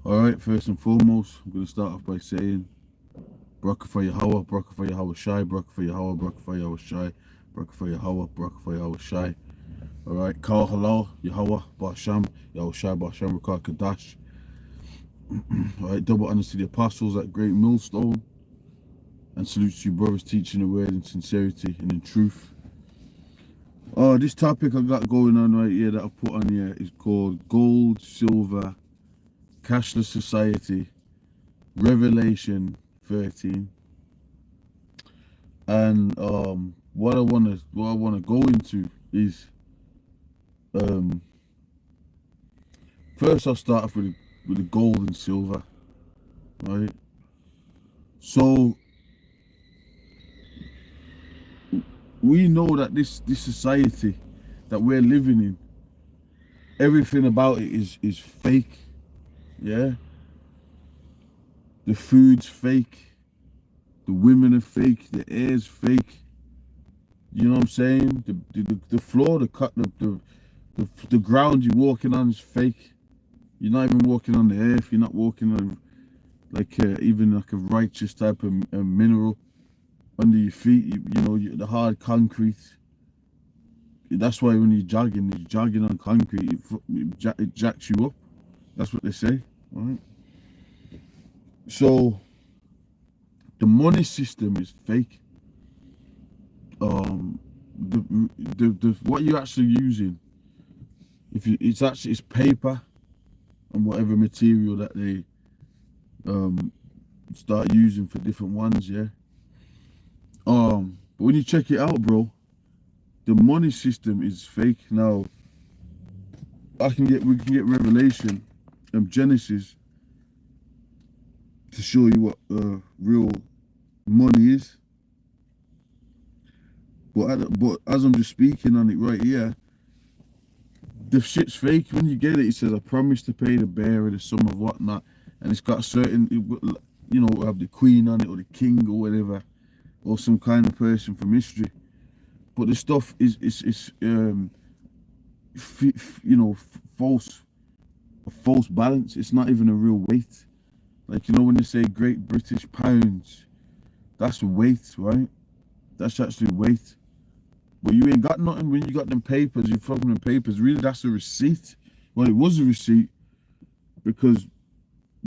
Alright, first and foremost, I'm going to start off by saying, Barakah for Yahweh, Barakah for Yahweh Shai, Barakah for Yahweh, Barakah for Yahweh Shai, Barakah for Yahweh, Barakah for Yahweh Shai. Alright, Kal Halal, Yahweh, Basham, Yahweh Shai, Basham, Rakah Kadash. Alright, double honors to the apostles at Great Millstone, and salutes to you brothers teaching the word in sincerity and in truth. This topic I got going on right here that I've put on here is called Gold, Silver, Cashless Society, Revelation 13. And what I wanna go into is first I'll start off with the gold and silver, right? So we know that this society that we're living in, everything about it is fake, yeah. The food's fake, the women are fake, the air's fake. You know what I'm saying? The floor, the ground you're walking on is fake. You're not even walking on the earth. You're not walking on like even like a righteous type of mineral under your feet. You know the hard concrete. That's why when you're jogging on concrete, it jacks you up. That's what they say, right? So the money system is fake. The what you're actually using, it's paper and whatever material that they start using for different ones, yeah. But when you check it out, bro, the money system is fake. Now we can get Revelation and Genesis to show you what real money is. But as I'm just speaking on it right here, the shit's fake. When you get it, it says, "I promise to pay the bearer the sum of whatnot," and it's got certain, you know, have the queen on it or the king or whatever, or some kind of person from history. But the stuff is you know, a false balance. It's not even a real weight. Like, you know, when they say Great British Pounds, that's weight, right? That's actually weight. But you ain't got nothing when you got them papers. You fucking them papers. Really, that's a receipt. Well, it was a receipt because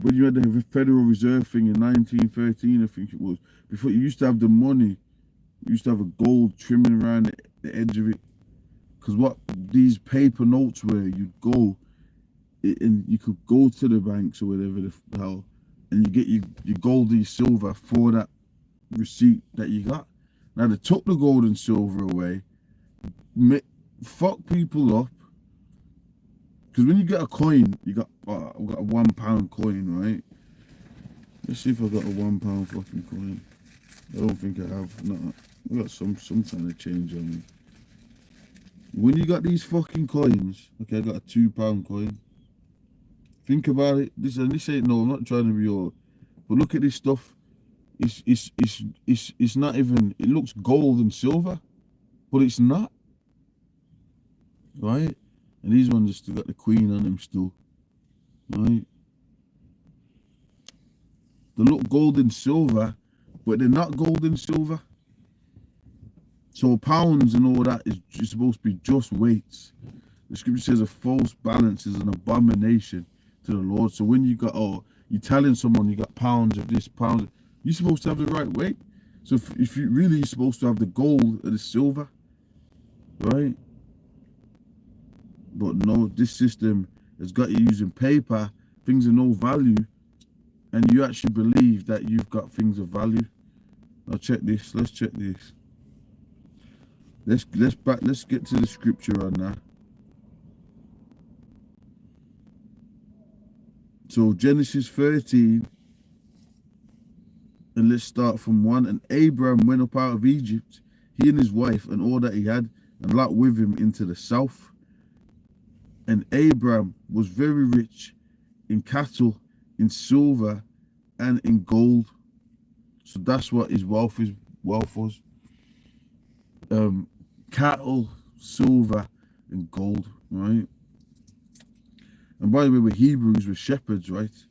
when you had the Federal Reserve thing in 1913, I think it was, before you used to have the money, you used to have a gold trimming around the edge of it. Because what these paper notes were, you'd go and you could go to the banks or whatever the hell, and you get your gold and your silver for that receipt that you got. Now they took the gold and silver away, fuck people up. Because when you get a coin, you got I've got a £1 coin, right? Let's see if I got a £1 fucking coin. I don't think I have. No, I got some kind of change on me. When you got these fucking coins, okay, I got a £2 coin. Think about it. This ain't, no, I'm not trying to be all, but look at this stuff. It's not even. It looks gold and silver, but it's not, right? And these ones have still got the queen on them still, right? They look gold and silver, but they're not gold and silver. So pounds and all that is just supposed to be just weights. The scripture says a false balance is an abomination to the Lord. So when you got, you're telling someone you got pounds of this, pounds, you're supposed to have the right weight. So if you really, you're supposed to have the gold or the silver, right? But no, this system has got you using paper, things of no value, and you actually believe that you've got things of value. Now check this. Let's check this. Let's get to the scripture on that. So Genesis 13, and let's start from 1. And Abram went up out of Egypt, he and his wife, and all that he had, and Lot with him into the south. And Abram was very rich in cattle, in silver, and in gold. So that's what his wealth was. Cattle, silver, and gold, right? And by the way, we're Hebrews, we're shepherds, right?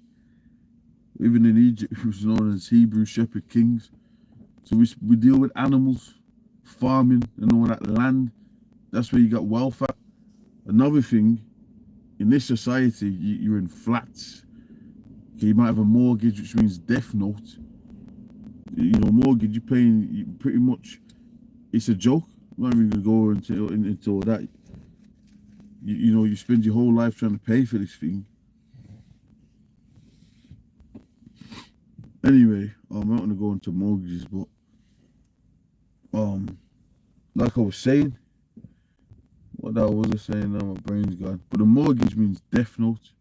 Even in Egypt, it was known as Hebrew shepherd kings. So we deal with animals, farming, and all that land. That's where you got wealth at. Another thing, in this society, you're in flats. Okay, you might have a mortgage, which means death note. You know, mortgage, you're paying pretty much, it's a joke. I'm not even going to go into all that. You know, you spend your whole life trying to pay for this thing. Anyway, I'm not going to go into mortgages, but like I was saying, what that was I saying now? My brain's gone. But the mortgage means death note.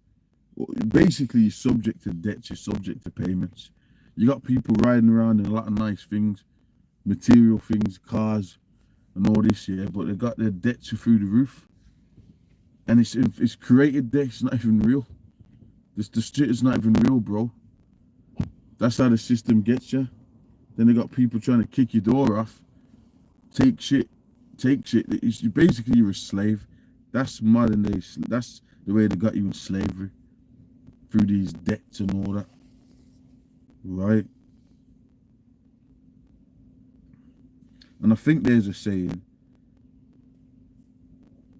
Basically, you're subject to debts, you're subject to payments. You got people riding around in a lot of nice things, material things, cars, and all this, yeah, but they got their debts through the roof. And it's created debt, it's not even real. The shit is not even real, bro. That's how the system gets you. Then they got people trying to kick your door off, take shit. Basically, you're a slave. That's modern day. That's the way they got you in slavery, through these debts and all that, right? And I think there's a saying.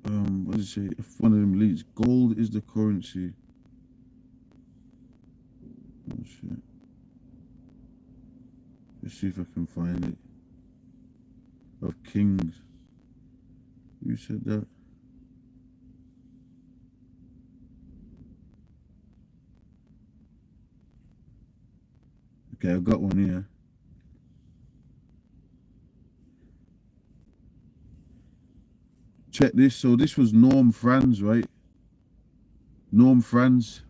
What does it say? If one of them leads, gold is the currency. Oh shit. Let's see if I can find it. Of kings. Who said that? Okay, I've got one here. Check this. So this was Norm Franz, right? Norm Franz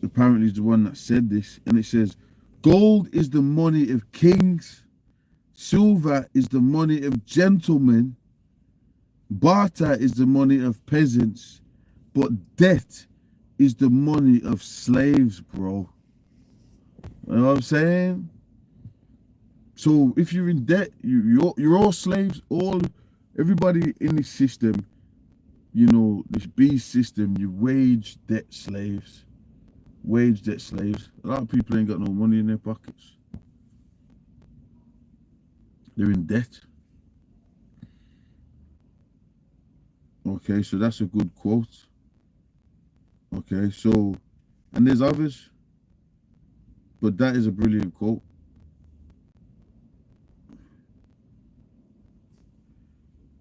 apparently is the one that said this. And it says, gold is the money of kings. Silver is the money of gentlemen. Barter is the money of peasants. But debt is the money of slaves, bro. You know what I'm saying? So if you're in debt, you're all slaves. Everybody in this system, you know, this beast system, you wage debt slaves. Wage debt slaves. A lot of people ain't got no money in their pockets. They're in debt. Okay, so that's a good quote. Okay, so, and there's others, but that is a brilliant quote.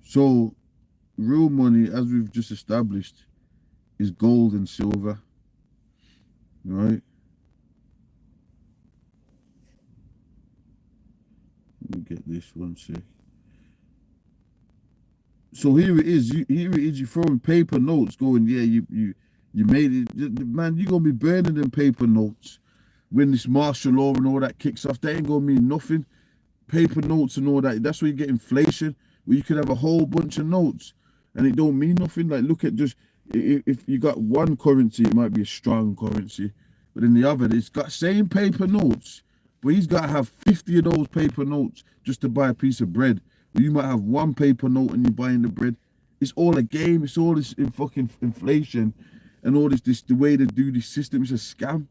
So, real money, as we've just established, is gold and silver, right? Let me get this one sec. So here it is. You're throwing paper notes, going, yeah, you made it, man. You're gonna be burning them paper notes when this martial law and all that kicks off. That ain't gonna mean nothing. Paper notes and all that. That's where you get inflation, where you could have a whole bunch of notes and it don't mean nothing. Like, look at just, if you got one currency, it might be a strong currency, but in the other, it's got same paper notes, but he's got to have 50 of those paper notes just to buy a piece of bread. But you might have one paper note and you're buying the bread. It's all a game. It's all this fucking inflation and all this the way to do this system is a scam.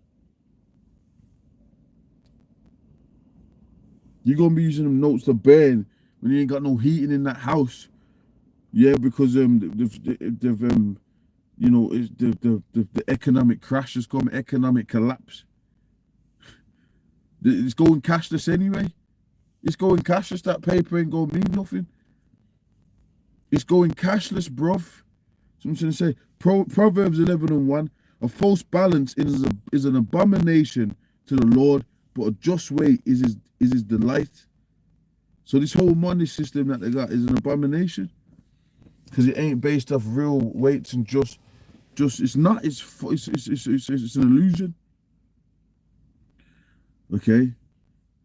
You're gonna be using them notes to burn when you ain't got no heating in that house. Yeah, because they've you know, it's the economic crash has come, economic collapse. It's going cashless anyway. It's going cashless. That paper ain't gonna mean nothing. It's going cashless, bruv. So I'm going to say, Proverbs 11:1, a false balance is an abomination to the Lord, but a just weight is his delight. So this whole money system that they got is an abomination because it ain't based off real weights and just it's not. It's an illusion. Okay,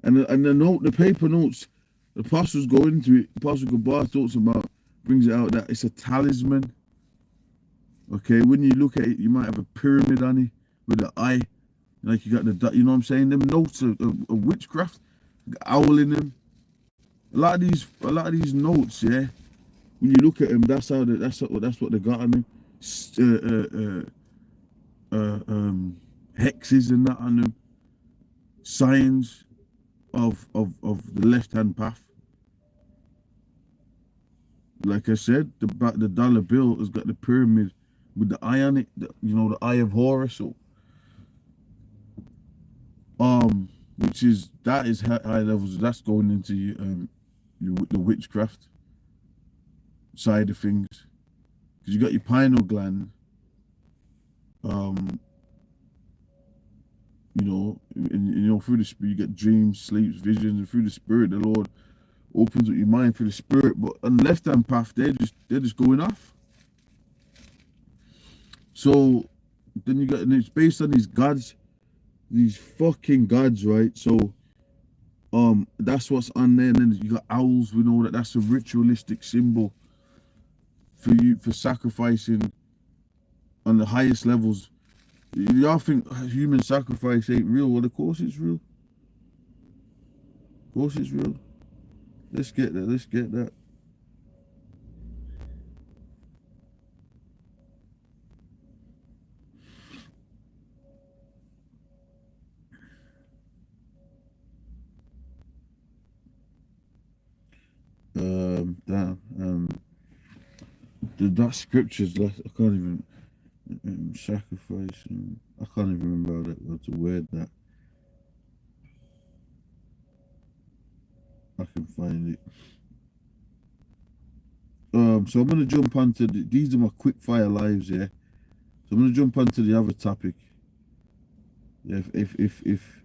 and the paper notes, the apostles go into it. Apostle Gabar talks about, brings it out that it's a talisman. Okay, when you look at it, you might have a pyramid on it with an eye, like you got the, you know what I'm saying? Them notes of witchcraft, owl in them. A lot of these notes, yeah. When you look at them, that's what they got on them. hexes and that on them, signs of the left-hand path. Like I said, the dollar bill has got the pyramid with the eye on it, the eye of Horus. So, which is that is high levels. That's going into the witchcraft side of things, because you got your pineal gland, um, and through the spirit you get dreams, sleeps, visions, and through the spirit the Lord opens up your mind through the spirit. But on the left hand path, they're just going off. So then and it's based on these gods, these fucking gods, right? So that's what's on there. And then you got owls. We know that that's a ritualistic symbol for sacrificing on the highest levels. Y'all think human sacrifice ain't real? Well, of course it's real. Of course it's real. Let's get that. Let's get that. Damn. That scriptures. I can't even sacrifice. I can't even remember how to word that. I can find it. So I'm gonna jump onto these are my quick fire lives, yeah. So I'm gonna jump onto the other topic. Yeah, if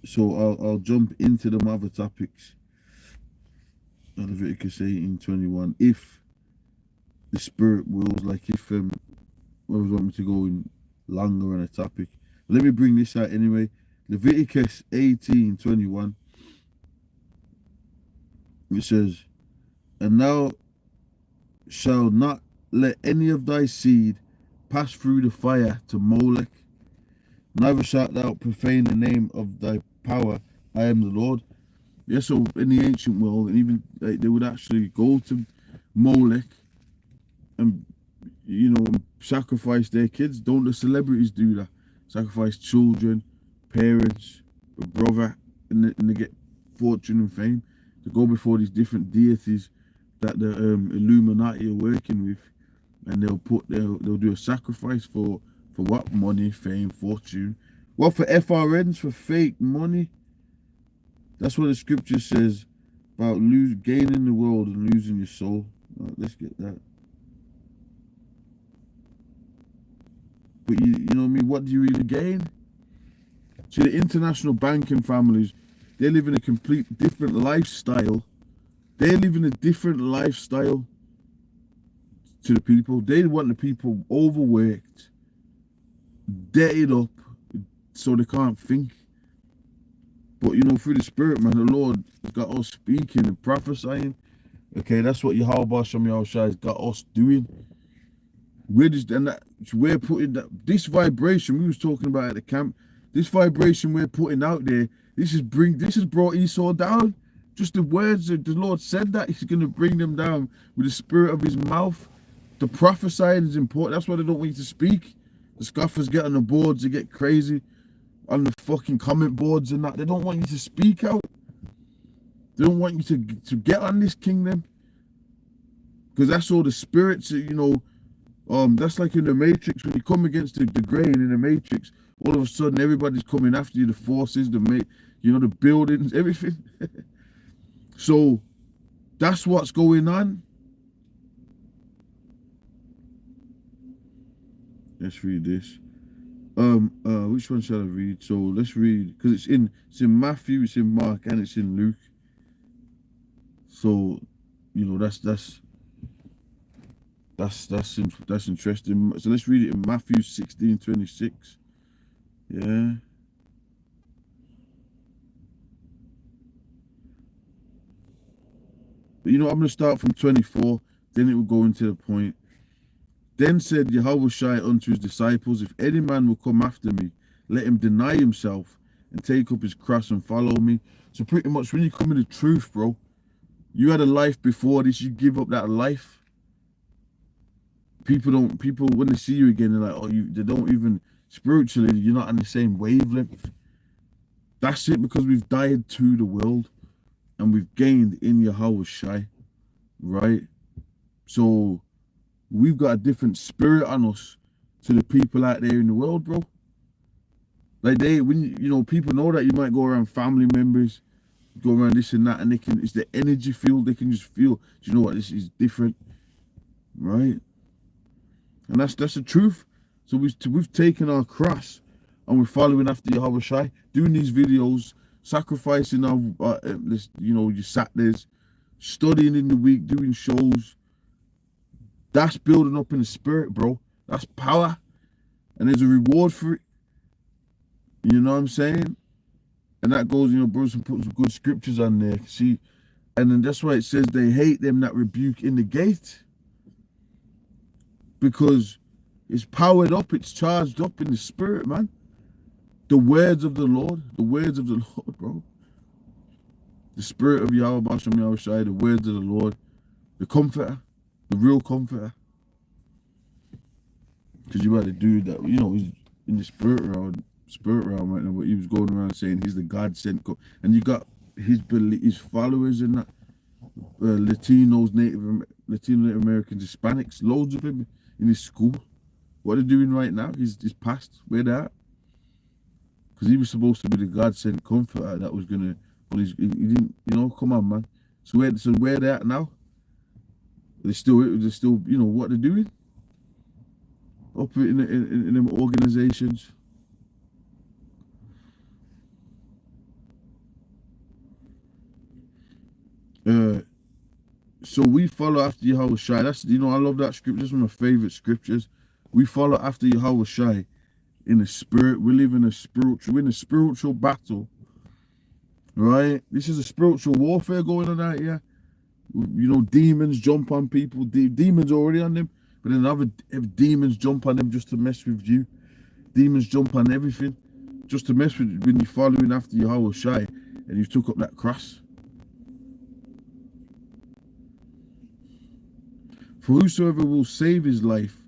so I'll jump into the other topics. Leviticus 18:21. If the spirit wills, like if whoever want me to go in longer on a topic. But let me bring this out anyway. Leviticus 18:21. It says, and thou shalt not let any of thy seed pass through the fire to Molech, neither shalt thou profane the name of thy power. I am the Lord. Yeah, so in the ancient world, and even like, they would actually go to Molech and sacrifice their kids. Don't the celebrities do that? Sacrifice children, parents, a brother, and they get fortune and fame to go before these different deities that the Illuminati are working with, and they'll do a sacrifice for what? Money, fame, fortune. Well, for FRNs, for fake money. That's what the scripture says about gaining the world and losing your soul. Right, let's get that. But you know what I mean? What do you really gain? See, the international banking families, they live in a complete different lifestyle. They live in a different lifestyle to the people. They want the people overworked, debted up, so they can't think. But through the spirit, man, the Lord has got us speaking and prophesying. Okay, that's what Yahweh Shem Yahushua has got us doing. We're putting this vibration we was talking about at the camp. This vibration we're putting out there. This has brought Esau down. Just the words that the Lord said that He's going to bring them down with the spirit of His mouth. The prophesying is important. That's why they don't want you to speak. The scoffers get on the boards, they get crazy on the fucking comment boards and that. They don't want you to speak out. They don't want you to get on this kingdom, because that's all the spirits. That's like in the Matrix, when you come against the grain in the Matrix, all of a sudden everybody's coming after you. The forces, the buildings, everything. So that's what's going on. Let's read this. Which one shall I read? So let's read, because it's in Matthew, it's in Mark, and it's in Luke. So that's interesting. So let's read it in Matthew 16:26. Yeah. But I'm going to start from 24, then it will go into the point. Then said Yahushua unto his disciples, if any man will come after me, let him deny himself and take up his cross and follow me. So pretty much when you come in the truth, bro, you had a life before this, you give up that life. People when they see you again, they're like, oh, they don't even, spiritually, you're not on the same wavelength. That's it, because we've died to the world and we've gained in Yahweh Shai, right? So we've got a different spirit on us to the people out there in the world, bro. Like when you know, people know that you might go around family members, go around this and that, and it's the energy field. They can just feel, do you know what, this is different, right? And that's the truth. So we've taken our cross and we're following after Yahweh Shai, doing these videos, sacrificing our, you know, your Saturdays, studying in the week, doing shows. That's building up in the spirit, bro. That's power. And there's a reward for it. You know what I'm saying? And that goes, you know, bros, and put some good scriptures on there. See, and then that's why it says they hate them that rebuke in the gate. Because it's powered up, it's charged up in the spirit, man. The words of the Lord, bro. The spirit of Yahweh Bashem Yahweh Shai, the words of the Lord, the comforter, the real comforter. Because you had a dude that, you know, he's in the spirit realm right now, but he was going around saying he's the God sent, and you got his followers in that, Latinos, Native Americans, Hispanics, loads of them in his school. What they're doing right now, he's passed. Where they at? Because he was supposed to be the God sent comforter that was gonna, but he didn't. You know, come on, man. So where they at now? They're still, you know what they're doing up in them organizations. So we follow after Yahweh Shai. That's, you know, I love that scripture. That's one of my favorite scriptures. We follow after Yahweh Shai in the spirit. We live in a spiritual, we're in a spiritual battle, right? This is a spiritual warfare going on out here. You know, demons jump on people. Demons already on them, but then if demons jump on them just to mess with you. Demons jump on everything just to mess with you when you're following after Yahweh Shai and you took up that cross. For whosoever will save his life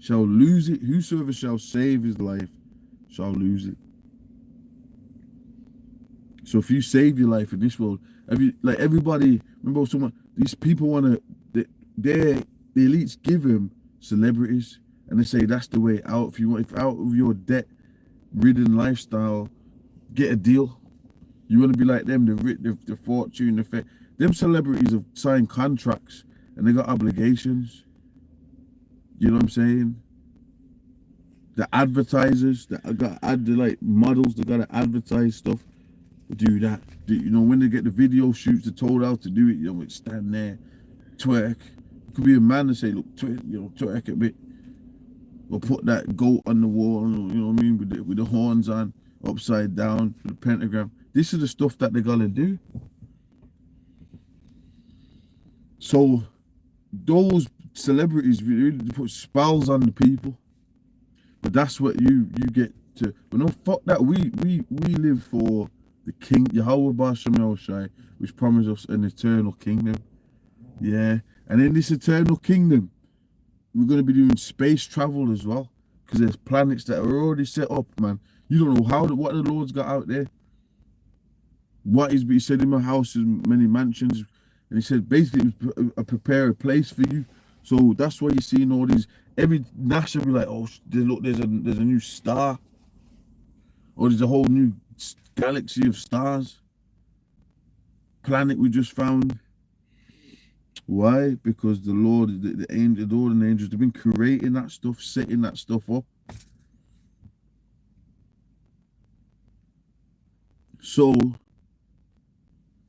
shall lose it. Whosoever shall save his life shall lose it. So if you save your life in this world, like everybody, remember someone, these people want to, the elites give them celebrities and they say that's the way out. If out of your debt-ridden lifestyle, get a deal. You want to be like them, the fortune, the fame. Them celebrities have signed contracts and they got obligations. You know what I'm saying? The advertisers that got like models that gotta advertise stuff, do that. You know, when they get the video shoots, they're told how to do it. You know, stand there, twerk. It could be a man to say, look, twerk a bit, or put that goat on the wall. You know what I mean? With the horns on, upside down, for the pentagram. This is the stuff that they're gonna do. So those celebrities really put spells on the people, but that's what you get to. But no, fuck that. We live for the King Yahweh Bashem Yahushai, which promised us an eternal kingdom. Yeah, and in this eternal kingdom, we're going to be doing space travel as well, because there's planets that are already set up, man. You don't know what the Lord's got out there. He said in my house is many mansions. And he said, basically, I prepare a place for you. So that's why you're seeing all these. Every NASA be like, oh, look, there's a new star, or there's a whole new galaxy of stars, planet we just found. Why? Because the Lord, the Lord and the angels, they've been creating that stuff, setting that stuff up. So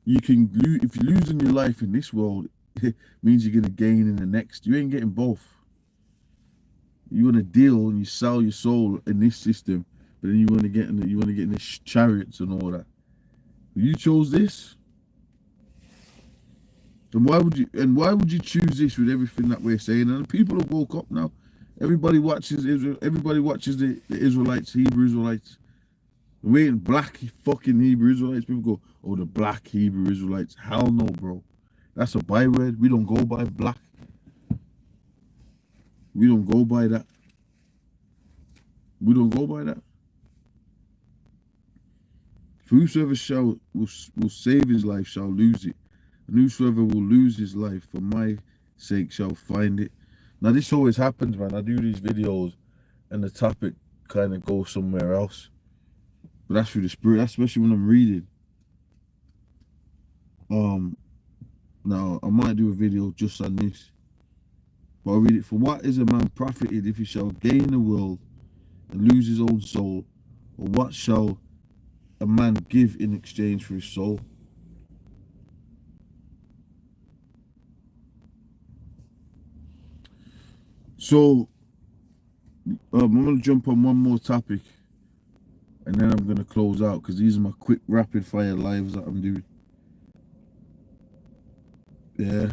you can lose, if you're losing your life in this world, it means you're gonna gain in the next. You ain't getting both. You want to deal and you sell your soul in this system, but then you want to get in the chariots and all that. You chose this, and why would you choose this with everything that we're saying? And the people have woke up now. Everybody watches Israel. Everybody watches the Israelites, Hebrew Israelites. We ain't black fucking Hebrew Israelites. People go, oh, the black Hebrew Israelites. Hell no, bro. That's a byword. We don't go by black. We don't go by that. We don't go by that. Whosoever will save his life shall lose it, and whosoever will lose his life for my sake shall find it. Now this always happens, man. I do these videos and the topic kind of goes somewhere else. But that's through the spirit, that's especially when I'm reading. Now I might do a video just on this. But I'll read it. For what is a man profited if he shall gain the world and lose his own soul? Or what shall a man give in exchange for his soul? So I'm going to jump on one more topic and then I'm going to close out, because these are my quick rapid fire lives that I'm doing. Yeah.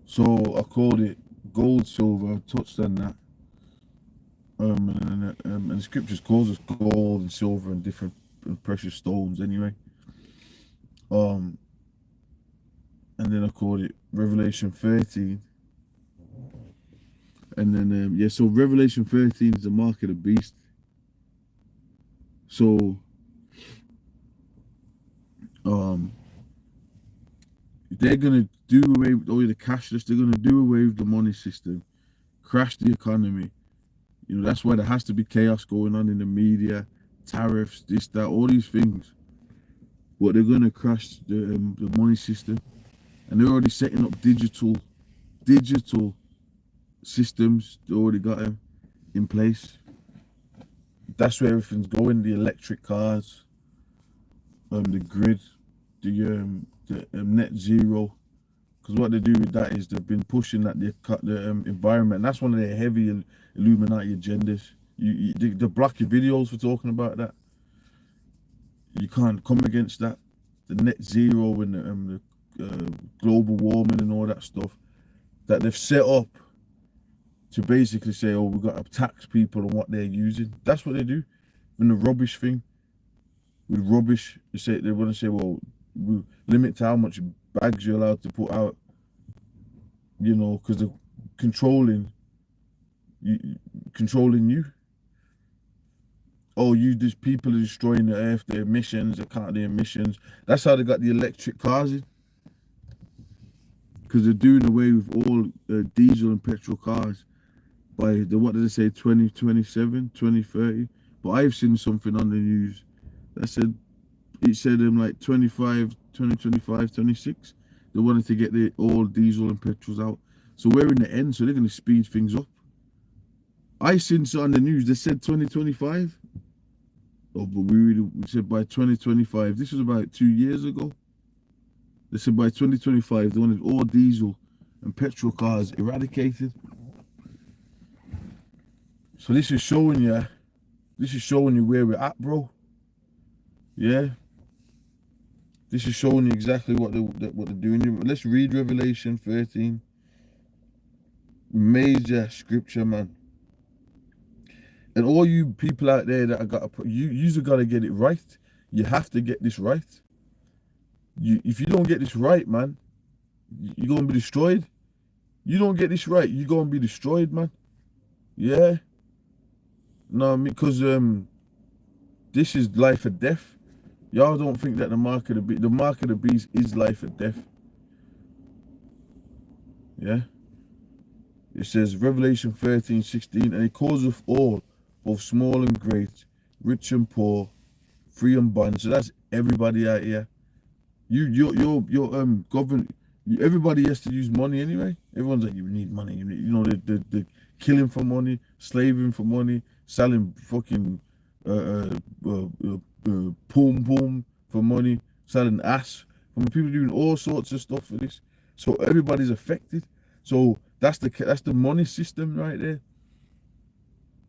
So I called it gold, silver. I touched on that. And the scriptures calls us gold and silver and different precious stones anyway. And then I called it Revelation 13. And then yeah, so Revelation 13 is the mark of the beast. So they're gonna do away with all the cashless. They're gonna do away with the money system, crash the economy. You know, that's why there has to be chaos going on in the media, tariffs, this, that, all these things. But they're gonna crash the money system, and they're already setting up digital systems. They already got them in place. That's where everything's going. The electric cars, the grid, the net zero. Because what they do with that is they've been pushing that the environment. And that's one of their heavy Illuminati agendas. They block your videos for talking about that. You can't come against that. The net zero and the global warming and all that stuff that they've set up to basically say, oh, we've got to tax people on what they're using. That's what they do. And the rubbish thing, with rubbish, they want to say, well, we limit to how much bags you're allowed to put out, you know, because they're controlling you. Oh, these people are destroying the earth, the emissions, they count the emissions. That's how they got the electric cars in, because they're doing away with all diesel and petrol cars by what did they say, 2027, 2030. But I've seen something on the news that said, it said like 2025, 26, they wanted to get the all diesel and petrols out. So we're in the end, so they're going to speed things up. I seen on the news, they said 2025. Oh, but we said by 2025. This was about 2 years ago. They said by 2025, they wanted all diesel and petrol cars eradicated. So this is showing you where we're at, bro. Yeah. This is showing you exactly what they're doing. Let's read Revelation 13. Major scripture, man. And all you people out there that you've got to get it right. You have to get this right. If you don't get this right, man, you're going to be destroyed. You don't get this right, you're going to be destroyed, man. Yeah. No, because this is life or death. Y'all don't think that the mark of the beast is life or death. Yeah. It says Revelation 13:16, and he causeth all, both small and great, rich and poor, free and bond. So that's everybody out here. Your government. Everybody has to use money anyway. Everyone's like, you need money. You know, they're killing for money, slaving for money, selling fucking boom for money, selling ass. People doing all sorts of stuff for this. So everybody's affected. So that's the money system right there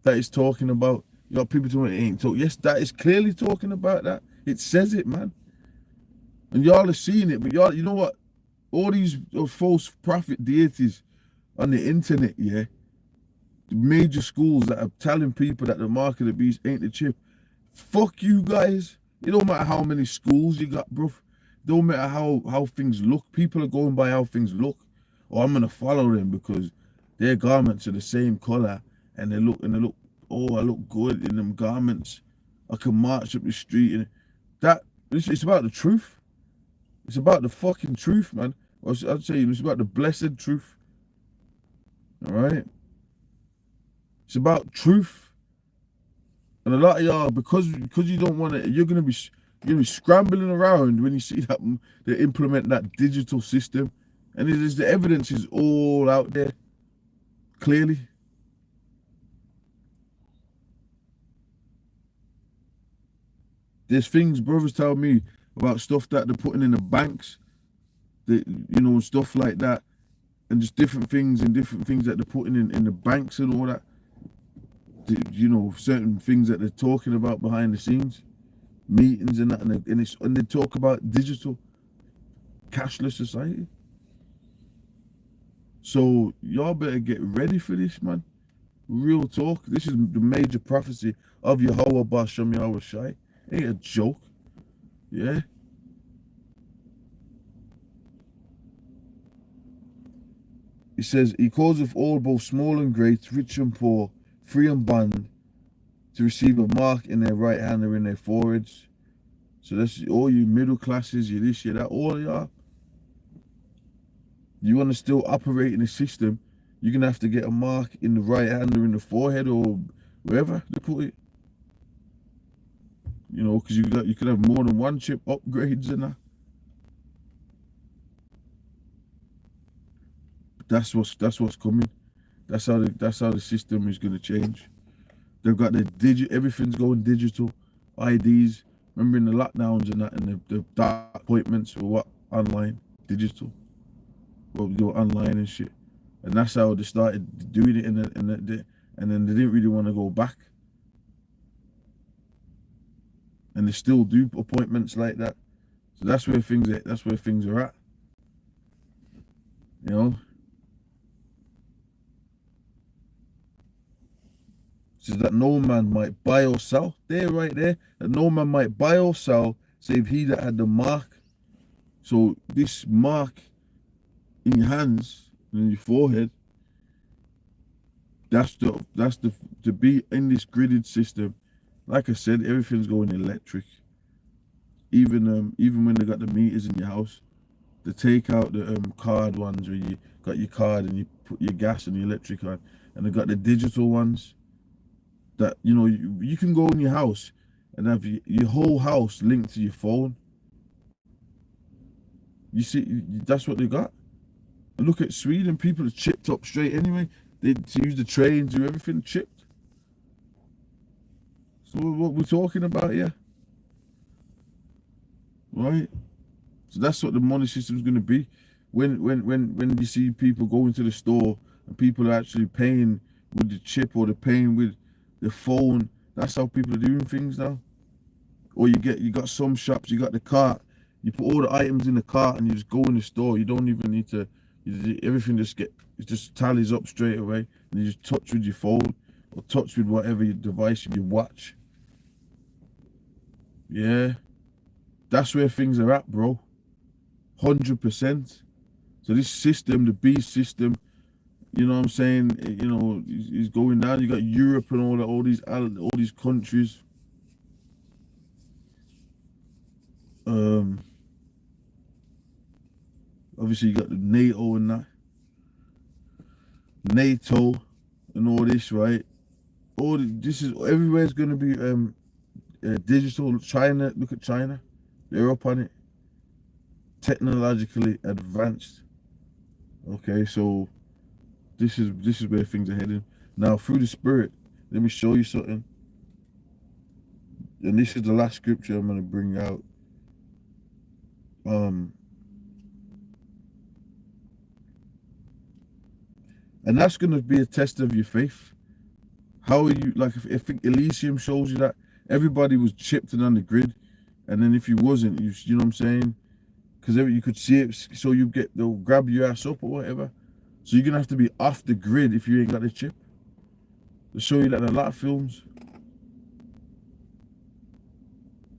that is talking about. You got people talking, it ain't talk. Yes, that is clearly talking about that. It says it, man. And y'all are seeing it, but y'all, you know what? All these false prophet deities on the internet, yeah, the major schools that are telling people that the mark of the beast ain't the chip. Fuck you guys. It don't matter how many schools you got, bruv. It don't matter how things look. People are going by how things look. Or I'm gonna follow them because their garments are the same color, and they look, oh, I look good in them garments. I can march up the street, and that it's about the truth. It's about the fucking truth, man. I'd say it's about the blessed truth. All right. It's about truth, and a lot of y'all, because you don't want to, you're gonna be scrambling around when you see that they implement that digital system, and the evidence is all out there clearly. There's things brothers tell me about stuff that they're putting in the banks, stuff like that, and just different things that they're putting in the banks and all that. Certain things that they're talking about behind the scenes, meetings and that, and they talk about digital, cashless society. So y'all better get ready for this, man. Real talk. This is the major prophecy of Yahweh Bashem Yahweh Shai. Ain't a joke. Yeah. He says, he causeth all, both small and great, rich and poor, free and bond, to receive a mark in their right hand or in their foreheads. So that's all you middle classes, you this, you that, all y'all. You want to still operate in the system, you're going to have to get a mark in the right hand or in the forehead or wherever they put it. Because you could have more than one chip upgrades and that. That's what's coming. That's how the system is going to change. They've got everything's going digital. IDs. Remember in the lockdowns and that, and the dark appointments were what? Online, digital. Well, we go online and shit. And that's how they started doing it, and then they didn't really want to go back. And they still do appointments like that. So that's where things are at. Says that no man might buy or sell. There, right there. That no man might buy or sell, save he that had the mark. So this mark in your hands and in your forehead, that's to be in this gridded system. Like I said, everything's going electric. Even when they got the meters in your house, they take out the card ones where you got your card and you put your gas and your electric on, and they got the digital ones that you can go in your house and have your whole house linked to your phone. You see, that's what they got. And look at Sweden, people are chipped up straight anyway. They use the train, do everything chipped. So what we're talking about here, right? So that's what the money system is going to be. When you see people going to the store and people are actually paying with the chip or they're paying with the phone, that's how people are doing things now. Or you got some shops, you got the cart, you put all the items in the cart and you just go in the store. You don't even need to. Everything just tallies up straight away, and you just touch with your phone or touch with whatever your device, your watch. Yeah, that's where things are at, bro. 100%. So this system, the beast system, you know what I'm saying? Is going down. You got Europe and all these countries. Obviously you got the NATO and that. NATO and all this, right? Everywhere's gonna be digital. China, look at China. They're up on it. Technologically advanced. Okay, so this is where things are heading. Now through the spirit, let me show you something. And this is the last scripture I'm gonna bring out. And that's gonna be a test of your faith. How are you, like, if Elysium shows you that everybody was chipped and on the grid, and then if you wasn't, you know what I'm saying? Because you could see it, so they'll grab your ass up or whatever. So you're gonna have to be off the grid if you ain't got the chip. They show you that in a lot of films.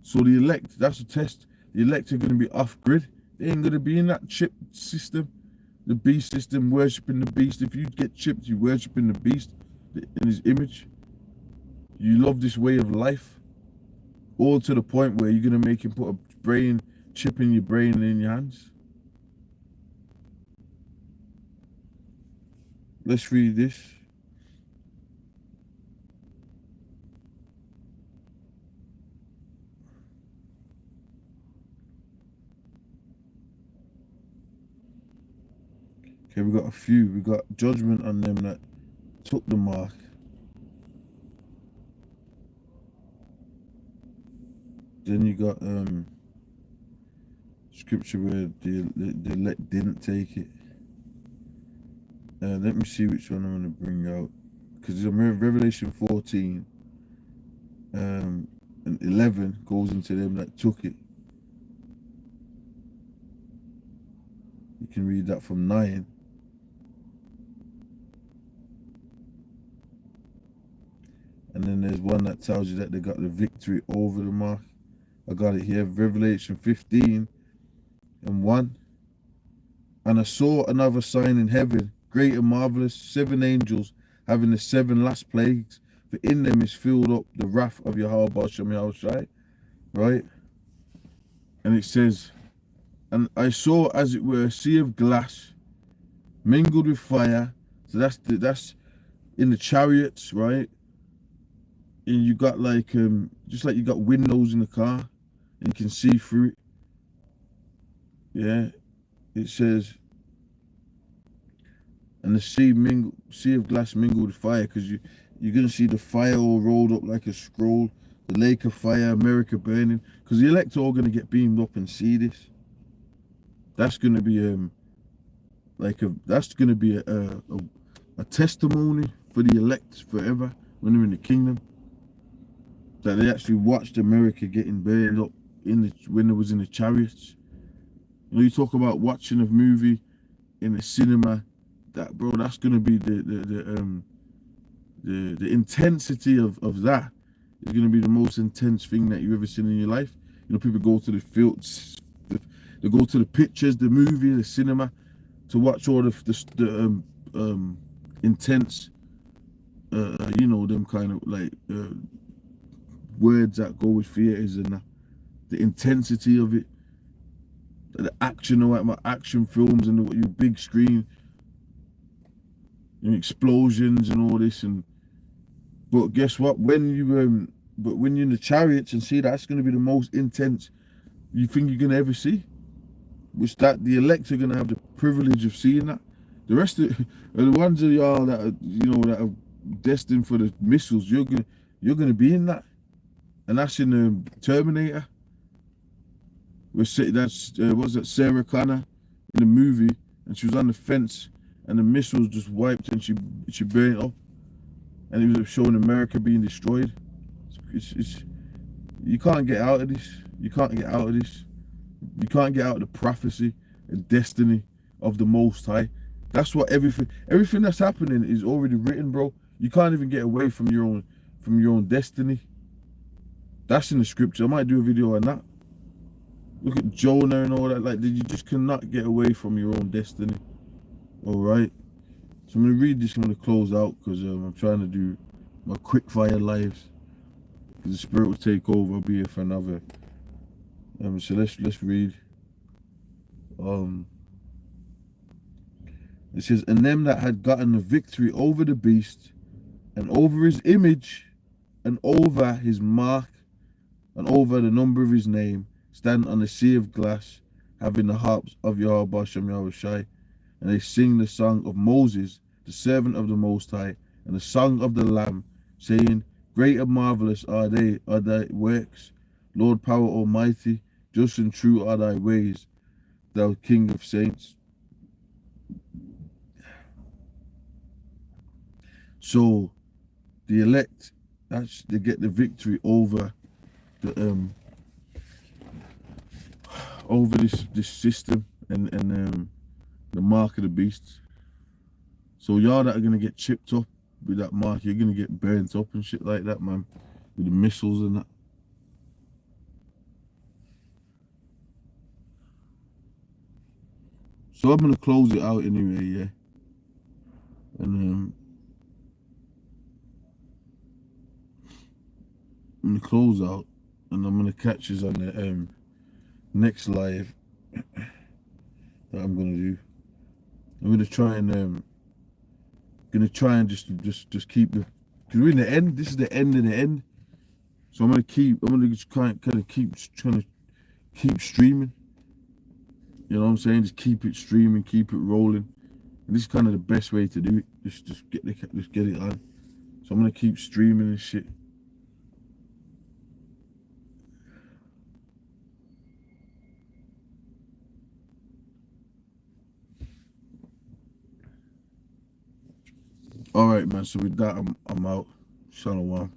So the elect, that's the test. The elect are gonna be off grid. They ain't gonna be in that chip system. the beast system, worshipping the beast. If you get chipped, you worshipping the beast in his image. You love this way of life, all to the point where you're gonna make him put a brain chip in your brain and in your hands. Let's read this. Okay, we got a few. We got judgment on them that took the mark. Then you got scripture where the elect didn't take it. Let me see which one I'm going to bring out, because Revelation 14 and 11 goes into them that took it. You can read that from 9. And then there's one that tells you that they got the victory over the mark. I got it here, Revelation 15 and 1. And I saw another sign in heaven, great and marvelous, 7 angels having the 7 last plagues, for in them is filled up the wrath of Yahweh Bashem Yahushai, right? And it says, and I saw as it were a sea of glass mingled with fire. So that's in the chariots, right? And you got like just like you got windows in the car and you can see through it. Yeah. It says, and the sea of glass mingled with fire, because you're gonna see the fire all rolled up like a scroll, the lake of fire, America burning, because the elect are all gonna get beamed up and see this. That's gonna be a testimony for the elect forever when they're in the kingdom, that they actually watched America getting burned up when it was in the chariots. You know, you talk about watching a movie in the cinema, that's gonna be the intensity of that is gonna be the most intense thing that you've ever seen in your life. You know, people go to the fields, they go to the pictures, the movie, the cinema, to watch all the intense, you know, them kind of like words that go with theaters and the intensity of it, the action, or like my action films and your big screen, and explosions and all this. And but guess what? When you're in the chariots and see that's going to be the most intense you think you're going to ever see, which that the elect are going to have the privilege of seeing that. The rest of the ones of y'all that are, you know, that are destined for the missiles, you're gonna be in that. And that's in the Terminator. That's what's that, Sarah Connor in the movie, and she was on the fence, and the missiles just wiped, and she burned up, and it was showing America being destroyed. You can't get out of this. You can't get out of this. You can't get out of the prophecy and destiny of the Most High. That's what everything that's happening is already written, bro. You can't even get away from your own destiny. That's in the scripture. I might do a video on that. Look at Jonah and all that. Like, you just cannot get away from your own destiny. All right. So I'm gonna read this. I'm gonna close out because I'm trying to do my quick fire lives. Because the Spirit will take over. I'll be here for another. So let's read. It says, and them that had gotten the victory over the beast, and over his image, and over his mark, and over the number of his name, stand on the sea of glass, having the harps of Yahweh Bashem Yahushai, and they sing the song of Moses, the servant of the Most High, and the song of the Lamb, saying, great and marvelous are thy works, Lord power almighty, just and true are thy ways, thou King of saints. So the elect, they get the victory over this system and the mark of the beast. So y'all that are gonna get chipped up with that mark, you're gonna get burnt up and shit like that, man, with the missiles and that. So I'm gonna close it out anyway, yeah. And I'm gonna close out, and I'm gonna catch us on the next live that I'm gonna do. I'm gonna try and just keep the, because we're in the end. This is the end of the end. So I'm gonna just kind of keep trying to keep streaming. You know what I'm saying? Just keep it streaming, keep it rolling. And this is kind of the best way to do it. Just get it on. So I'm gonna keep streaming and shit. All right, man. So with that, I'm out. Shalom.